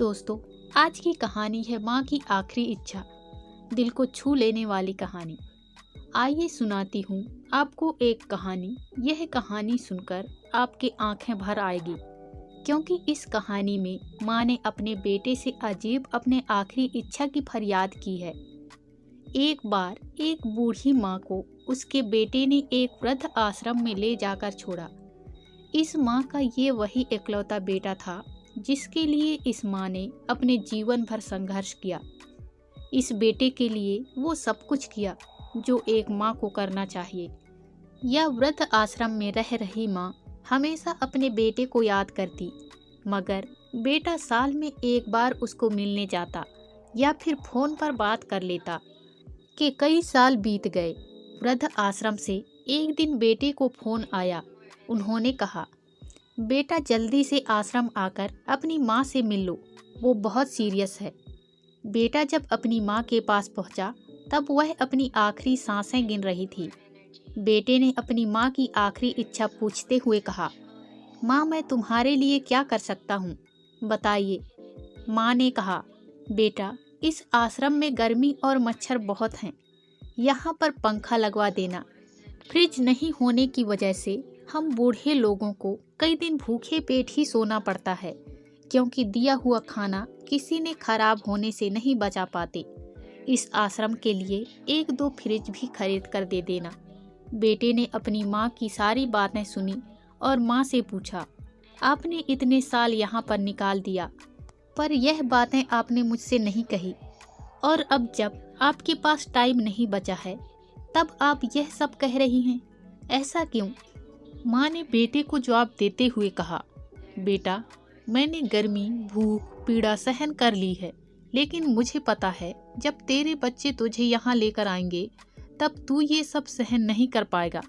दोस्तों, आज की कहानी है माँ की आखिरी इच्छा। दिल को छू लेने वाली कहानी। आइए सुनाती हूँ आपको एक कहानी। यह कहानी सुनकर आपकी आंखें भर आएगी, क्योंकि इस कहानी में माँ ने अपने बेटे से अजीब अपने आखिरी इच्छा की फरियाद की है। एक बार एक बूढ़ी माँ को उसके बेटे ने एक वृद्ध आश्रम में ले जाकर छोड़ा। इस माँ का ये वही इकलौता बेटा था जिसके लिए इस माँ ने अपने जीवन भर संघर्ष किया। इस बेटे के लिए वो सब कुछ किया जो एक माँ को करना चाहिए। यह वृद्ध आश्रम में रह रही माँ हमेशा अपने बेटे को याद करती, मगर बेटा साल में एक बार उसको मिलने जाता या फिर फोन पर बात कर लेता। कि कई साल बीत गए। वृद्ध आश्रम से एक दिन बेटे को फोन आया। उन्होंने कहा, बेटा जल्दी से आश्रम आकर अपनी माँ से मिल लो, वो बहुत सीरियस है। बेटा जब अपनी माँ के पास पहुँचा तब वह अपनी आखिरी सांसें गिन रही थी। बेटे ने अपनी माँ की आखिरी इच्छा पूछते हुए कहा, माँ मैं तुम्हारे लिए क्या कर सकता हूँ, बताइए। माँ ने कहा, बेटा इस आश्रम में गर्मी और मच्छर बहुत हैं, यहाँ पर पंखा लगवा देना। फ्रिज नहीं होने की वजह से हम बूढ़े लोगों को कई दिन भूखे पेट ही सोना पड़ता है, क्योंकि दिया हुआ खाना किसी ने खराब होने से नहीं बचा पाते। इस आश्रम के लिए एक दो फ्रिज भी खरीद कर दे देना। बेटे ने अपनी माँ की सारी बातें सुनी और माँ से पूछा, आपने इतने साल यहाँ पर निकाल दिया, पर यह बातें आपने मुझसे नहीं कही, और अब जब आपके पास टाइम नहीं बचा है तब आप यह सब कह रही हैं, ऐसा क्यों? माँ ने बेटे को जवाब देते हुए कहा, बेटा मैंने गर्मी, भूख, पीड़ा सहन कर ली है, लेकिन मुझे पता है जब तेरे बच्चे तुझे यहाँ लेकर आएंगे तब तू ये सब सहन नहीं कर पाएगा।